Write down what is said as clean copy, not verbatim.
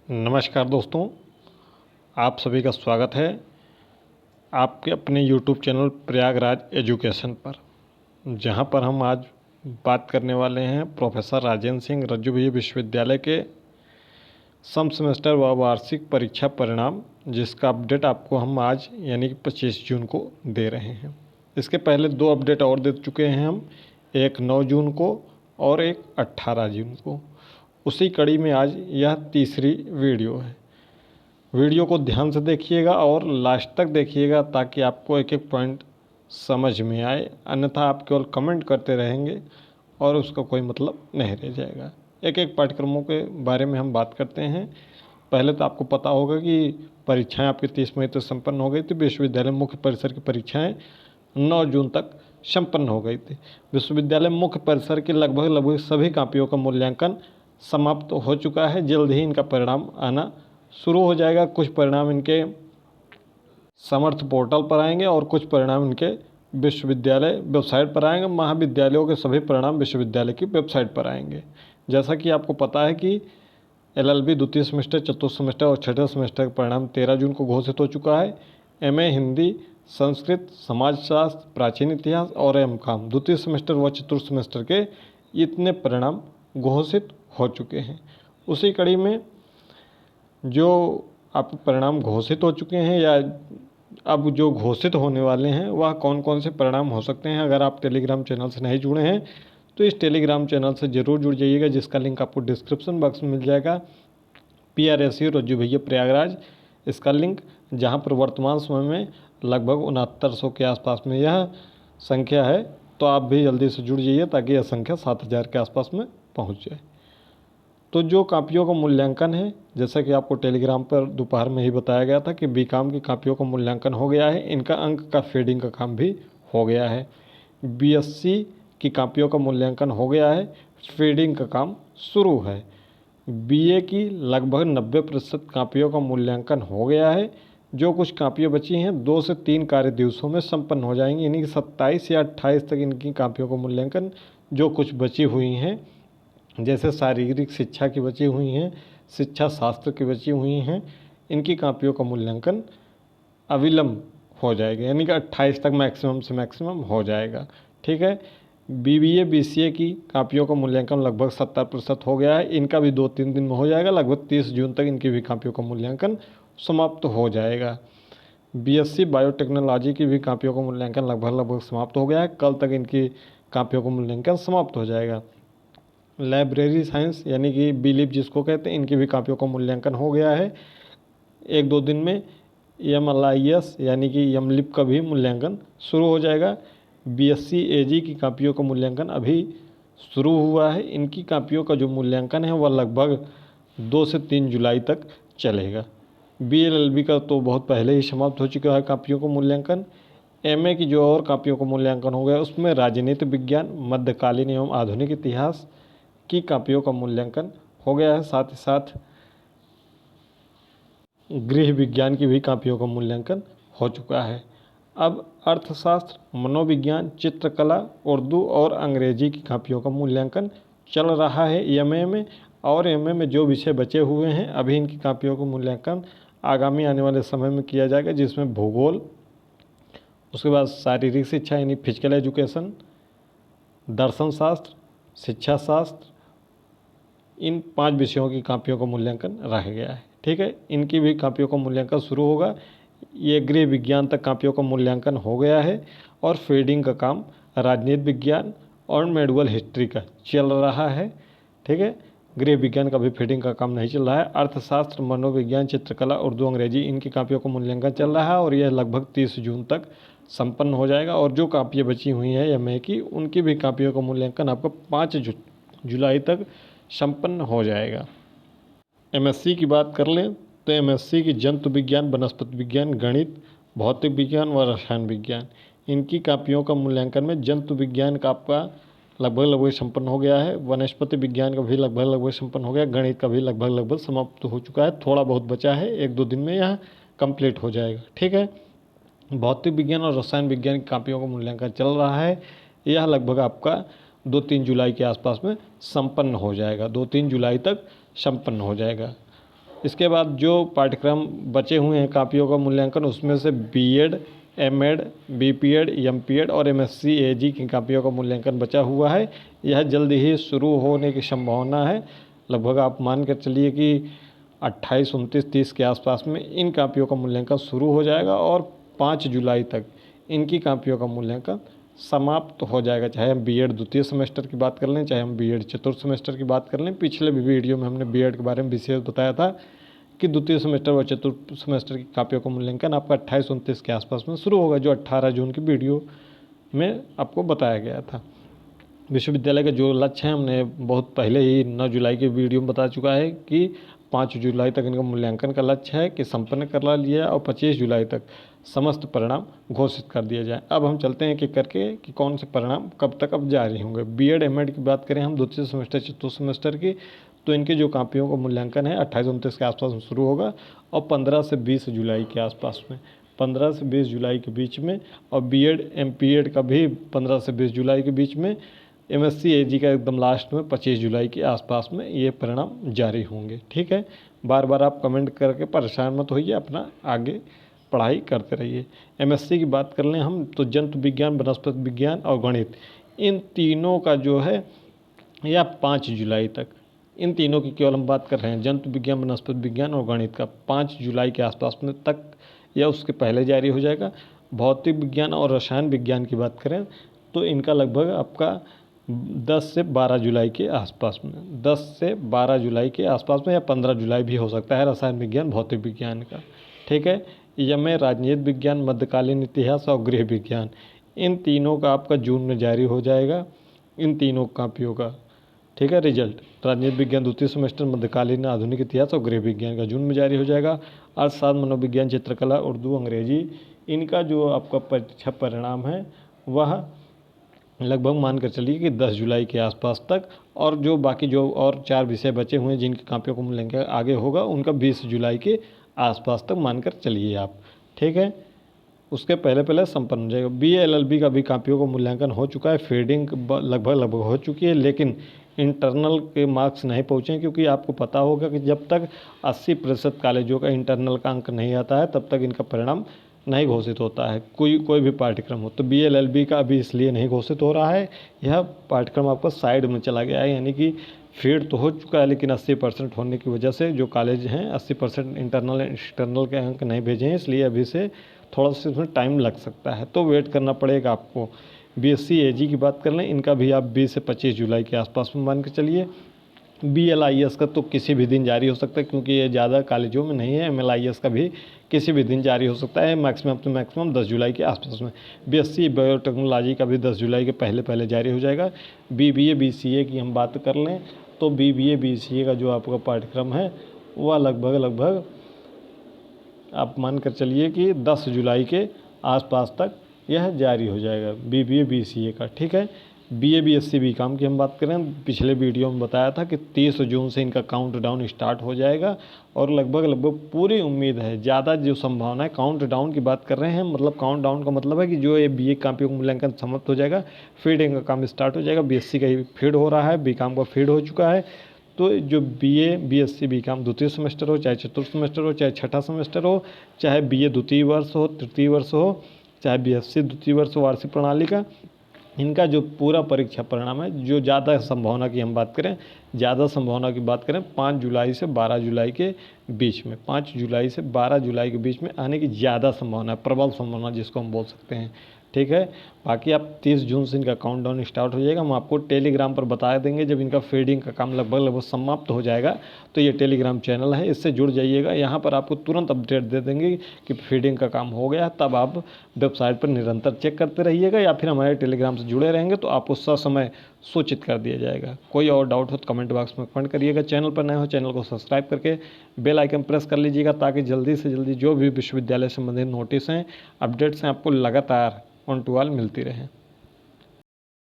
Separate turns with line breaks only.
नमस्कार दोस्तों, आप सभी का स्वागत है आपके अपने YouTube चैनल प्रयागराज एजुकेशन पर, जहां पर हम आज बात करने वाले हैं प्रोफेसर राजेंद्र सिंह रज्जू भैया विश्वविद्यालय के सम सेमेस्टर व वार्षिक परीक्षा परिणाम, जिसका अपडेट आपको हम आज यानी कि 25 जून को दे रहे हैं। इसके पहले 2 अपडेट और दे चुके हैं हम, एक 9 जून को और एक 18 जून को। उसी कड़ी में आज यह तीसरी वीडियो है। वीडियो को ध्यान से देखिएगा और लास्ट तक देखिएगा ताकि आपको एक एक पॉइंट समझ में आए, अन्यथा आप केवल कमेंट करते रहेंगे और उसका कोई मतलब नहीं रह जाएगा। एक एक पाठ्यक्रमों के बारे में हम बात करते हैं। पहले तो आपको पता होगा कि परीक्षाएं आपकी 30 मई तक संपन्न हो गई थी। विश्वविद्यालय मुख्य परिसर की परीक्षाएं 9 जून तक संपन्न हो गई थी। विश्वविद्यालय मुख्य परिसर की लगभग सभी कॉपियों का मूल्यांकन समाप्त हो चुका है। जल्द ही इनका परिणाम आना शुरू हो जाएगा। कुछ परिणाम इनके समर्थ पोर्टल पर आएंगे और कुछ परिणाम इनके विश्वविद्यालय वेबसाइट पर आएंगे। महाविद्यालयों के सभी परिणाम विश्वविद्यालय की वेबसाइट पर आएंगे। जैसा कि आपको पता है कि LLB द्वितीय सेमेस्टर, चतुर्थ सेमेस्टर और छठे सेमेस्टर का परिणाम 13 जून को घोषित हो चुका है। MA हिंदी, संस्कृत, समाजशास्त्र, प्राचीन इतिहास और MCOM द्वितीय सेमेस्टर व चतुर्थ सेमेस्टर के इतने परिणाम घोषित हो चुके हैं। उसी कड़ी में जो आपके परिणाम घोषित हो चुके हैं या अब जो घोषित होने वाले हैं वह कौन कौन से परिणाम हो सकते हैं। अगर आप टेलीग्राम चैनल से नहीं जुड़े हैं तो इस टेलीग्राम चैनल से ज़रूर जुड़ जाइएगा, जिसका लिंक आपको डिस्क्रिप्शन बॉक्स में मिल जाएगा। PRSU रज्जू भैया प्रयागराज, इसका लिंक, जहां पर वर्तमान समय में लगभग 6900 के आसपास में यह संख्या है। तो आप भी जल्दी से जुड़ जाइए ताकि यह संख्या 7000 के आसपास में पहुंच जाए। तो जो कापियों का मूल्यांकन है, जैसा कि आपको टेलीग्राम पर दोपहर में ही बताया गया था कि BCom की कापियों का मूल्यांकन हो गया है। इनका अंक का फीडिंग का काम भी हो गया है। BSc की कापियों का मूल्यांकन हो गया है, फीडिंग का काम शुरू है। BA की लगभग 90% कापियों का मूल्यांकन हो गया है। जो कुछ कापियाँ बची हैं 2 से 3 कार्य दिवसों में संपन्न हो जाएंगी, यानी कि 27 या 28 तक इनकी कापियों का मूल्यांकन जो कुछ बची हुई हैं, जैसे शारीरिक शिक्षा की बची हुई हैं, शिक्षा शास्त्र की बची हुई हैं, इनकी कापियों का मूल्यांकन अविलंब हो जाएगा, यानी कि 28 तक मैक्सिमम से मैक्सिमम हो जाएगा। ठीक है। BBA BCA की कापियों का मूल्यांकन लगभग 70% हो गया है। इनका भी 2-3 दिन में हो जाएगा। लगभग 30 जून तक इनकी भी कापियों का मूल्यांकन समाप्त हो जाएगा। BSc बायोटेक्नोलॉजी की भी कापियों का मूल्यांकन लगभग समाप्त हो गया है। कल तक इनकी कापियों का मूल्यांकन समाप्त हो जाएगा। लाइब्रेरी साइंस यानी कि बिलीव जिसको कहते हैं, इनकी भी कापियों का मूल्यांकन हो गया है। 1-2 दिन में MLIS यानी कि यमलिप का भी मूल्यांकन शुरू हो जाएगा। BSc AG की कापियों का मूल्यांकन अभी शुरू हुआ है। इनकी कापियों का जो मूल्यांकन है वह लगभग 2 से 3 जुलाई तक चलेगा। BLLB का तो बहुत पहले ही समाप्त हो चुका है कापियों का मूल्यांकन। MA की जो और कापियों का मूल्यांकन हो गया उसमें राजनीति विज्ञान, मध्यकालीन एवं आधुनिक इतिहास की कापियों का मूल्यांकन हो गया है। साथ ही साथ गृह विज्ञान की भी कापियों का मूल्यांकन हो चुका है। अब अर्थशास्त्र, मनोविज्ञान, चित्रकला, उर्दू और अंग्रेजी की कापियों का मूल्यांकन चल रहा है MA में। और MA में जो विषय बचे हुए हैं अभी इनकी कापियों का मूल्यांकन आगामी आने वाले समय में किया जाएगा, जिसमें भूगोल, उसके बाद शारीरिक शिक्षा यानी फिजिकल एजुकेशन, दर्शन शास्त्र, शिक्षा शास्त्र, इन 5 विषयों की कापियों का मूल्यांकन रह गया है। ठीक है। इनकी भी कापियों का मूल्यांकन शुरू होगा। ये गृह विज्ञान तक कापियों का मूल्यांकन हो गया है और फीडिंग का काम राजनीति विज्ञान और मेडिकल हिस्ट्री का चल रहा है। ठीक है। गृह विज्ञान का भी फीडिंग का काम नहीं चल रहा है। अर्थशास्त्र, मनोविज्ञान, चित्रकला, उर्दू, अंग्रेजी, इनकी कापियों का मूल्यांकन चल रहा है और यह लगभग 30 जून तक संपन्न हो जाएगा। और जो कापियाँ बची हुई हैं MA की, उनकी भी कापियों का मूल्यांकन आपका 5 जुलाई तक संपन्न हो जाएगा। MSc की बात कर लें तो MSc की जंतु विज्ञान, वनस्पति विज्ञान, गणित, भौतिक विज्ञान व रसायन विज्ञान, इनकी कापियों का मूल्यांकन में जंतु विज्ञान का आपका लगभग संपन्न हो गया है। वनस्पति विज्ञान का भी लगभग संपन्न हो गया। गणित का भी लगभग समाप्त हो चुका है। थोड़ा बहुत बचा है, 1-2 दिन में यह कंप्लीट हो जाएगा। ठीक है। भौतिक विज्ञान और रसायन विज्ञान की कापियों का मूल्यांकन चल रहा है। यह लगभग आपका 2-3 जुलाई के आसपास में संपन्न हो जाएगा। 2-3 जुलाई तक संपन्न हो जाएगा। इसके बाद जो पाठ्यक्रम बचे हुए हैं कापियों का मूल्यांकन, उसमें से बीएड, एमएड, बीपीएड, एमपीएड और एमएससी एजी की कापियों का मूल्यांकन बचा हुआ है। यह जल्द ही शुरू होने की संभावना है। लगभग आप मान कर चलिए कि 28, 29, 30 के आसपास में इन कापियों का मूल्यांकन शुरू हो जाएगा और 5 जुलाई तक इनकी कापियों का मूल्यांकन समाप्त हो जाएगा। चाहे हम बीएड द्वितीय सेमेस्टर की बात कर लें, चाहे हम बीएड चतुर्थ सेमेस्टर की बात कर लें। पिछले भी वीडियो में हमने बीएड के बारे में विशेष बताया था कि द्वितीय सेमेस्टर व चतुर्थ सेमेस्टर की कापियों का मूल्यांकन आपका 28, 29 के आसपास में शुरू होगा, जो 18 जून की वीडियो में आपको बताया गया था। विश्वविद्यालय का जो लक्ष्य है हमने बहुत पहले ही 9 जुलाई की वीडियो में बता चुका है कि 5 जुलाई तक इनका मूल्यांकन का लक्ष्य है कि संपन्न करा लिया और 25 जुलाई तक समस्त परिणाम घोषित कर दिए जाए। अब हम चलते हैं कि करके कि कौन से परिणाम कब तक अब जारी होंगे। बीएड एमएड की बात करें हम द्वितीय सेमेस्टर चतुर्थ सेमेस्टर की, तो इनके जो कापियों का मूल्यांकन है 28, 29 के आसपास में शुरू होगा और 15 से 20 जुलाई के आसपास में, 15 से 20 जुलाई के बीच में। और बीएड एमपीएड का भी 15 से 20 जुलाई के बीच में। एमएससी एजी का एकदम लास्ट में 25 जुलाई के आसपास में ये परिणाम जारी होंगे। ठीक है, बार बार आप कमेंट करके परेशान मत होइए, अपना आगे पढ़ाई करते रहिए। एमएससी की बात कर लें हम तो जंतु विज्ञान, वनस्पति विज्ञान और गणित, इन तीनों का जो है या 5 जुलाई तक, इन तीनों की केवल हम बात कर रहे हैं, जंतु विज्ञान, वनस्पति विज्ञान और गणित का 5 जुलाई के आसपास में तक या उसके पहले जारी हो जाएगा। भौतिक विज्ञान और रसायन विज्ञान की बात करें तो इनका लगभग आपका 10 से 12 जुलाई के आसपास में, 10 से 12 जुलाई के आसपास में या 15 जुलाई भी हो सकता है रसायन विज्ञान, भौतिक विज्ञान का। ठीक है, यह राजनीति विज्ञान, मध्यकालीन इतिहास और गृह विज्ञान, इन तीनों का आपका जून में जारी हो जाएगा, इन तीनों कापियों का। ठीक है, रिजल्ट राजनीति विज्ञान द्वितीय सेमेस्टर, मध्यकालीन आधुनिक इतिहास और गृह विज्ञान का जून में जारी हो जाएगा। अर्थशास्त्र, मनोविज्ञान, चित्रकला, उर्दू, अंग्रेजी, इनका जो आपका परीक्षा परिणाम है वह लगभग मान कर चलिए कि 10 जुलाई के आसपास तक, और जो बाकी जो और 4 विषय बचे हुए हैं जिनकी कापियों को मूल्यांकन आगे होगा उनका 20 जुलाई के आसपास तक मानकर चलिए आप। ठीक है, उसके पहले पहले संपन्न हो जाएगा। बीए एलएलबी का भी कापियों का मूल्यांकन हो चुका है, फीडिंग लगभग हो चुकी है, लेकिन इंटरनल के मार्क्स नहीं पहुँचे, क्योंकि आपको पता होगा कि जब तक 80% कॉलेजों का इंटरनल का अंक नहीं आता है तब तक इनका परिणाम नहीं घोषित होता है, कोई भी पाठ्यक्रम हो। तो बीएलएलबी का अभी इसलिए नहीं घोषित हो रहा है, यह पाठ्यक्रम आपका साइड में चला गया है, यानी कि फीड तो हो चुका है लेकिन 80% होने की वजह से जो कॉलेज हैं 80% इंटरनल एक्सटर्नल के अंक नहीं भेजे हैं, इसलिए अभी से थोड़ा सा इसमें टाइम लग सकता है, तो वेट करना पड़ेगा आपको। बीएससी एजी की बात कर लें, इनका भी आप 20 से 25 जुलाई के आसपास में मान के चलिए। बीएलआईएस का तो किसी भी दिन जारी हो सकता है, क्योंकि ये ज़्यादा कॉलेजों में नहीं है। एमएलआईएस का भी किसी भी दिन जारी हो सकता है, मैक्सिमम तो मैक्सिमम 10 जुलाई के आसपास में। बीएससी बायोटेक्नोलॉजी का भी 10 जुलाई के पहले पहले जारी हो जाएगा। बीबीए बीसीए की हम बात कर लें तो बीबीए बीसीए का जो आपका पाठ्यक्रम है वह लगभग आप मान कर चलिए कि 10 जुलाई के आसपास तक यह जारी हो जाएगा बीबीए बीसीए का। ठीक है, बीए बीएससी बीकॉम की हम बात करें, पिछले वीडियो में बताया था कि 30 जून से इनका काउंट डाउन स्टार्ट हो जाएगा, और लगभग पूरी उम्मीद है, ज़्यादा जो संभावना है, काउंट डाउन की बात कर रहे हैं, मतलब काउंट डाउन का मतलब है कि जो ये बीए कापियों का मूल्यांकन समाप्त हो जाएगा, फीडिंग का काम स्टार्ट हो जाएगा। बीएससी का ही फीड हो रहा है, बीकॉम का फीड हो चुका है। तो जो बीए बीएससी बीकॉम द्वितीय सेमेस्टर हो, चाहे चतुर्थ सेमेस्टर हो, चाहे छठा सेमेस्टर हो, चाहे बीए द्वितीय वर्ष हो, तृतीय वर्ष हो, चाहे बीएससी द्वितीय वर्ष हो वार्षिक प्रणाली का, इनका जो पूरा परीक्षा परिणाम है, जो ज़्यादा संभावना की हम बात करें, 5 जुलाई से 12 जुलाई के बीच में, 5 जुलाई से 12 जुलाई के बीच में आने की ज़्यादा संभावना है, प्रबल संभावना जिसको हम बोल सकते हैं। ठीक है, बाकी आप 30 जून से इनका काउंटडाउन स्टार्ट हो जाएगा। हम आपको टेलीग्राम पर बता देंगे जब इनका फीडिंग का काम लगभग समाप्त हो जाएगा। तो ये टेलीग्राम चैनल है, इससे जुड़ जाइएगा, यहाँ पर आपको तुरंत अपडेट दे देंगे कि फीडिंग का काम हो गया। तब आप वेबसाइट पर निरंतर चेक करते रहिएगा, या फिर हमारे टेलीग्राम से जुड़े रहेंगे तो आपको ससमय सूचित कर दिया जाएगा। कोई और डाउट हो तो कमेंट बॉक्स में कमेंट करिएगा। चैनल पर नए हो चैनल को सब्सक्राइब करके बेल आइकन प्रेस कर लीजिएगा, ताकि जल्दी से जल्दी जो भी विश्वविद्यालय संबंधित नोटिस हैं, अपडेट्स हैं, आपको लगातार ऑन टू ऑल मिलती रहे।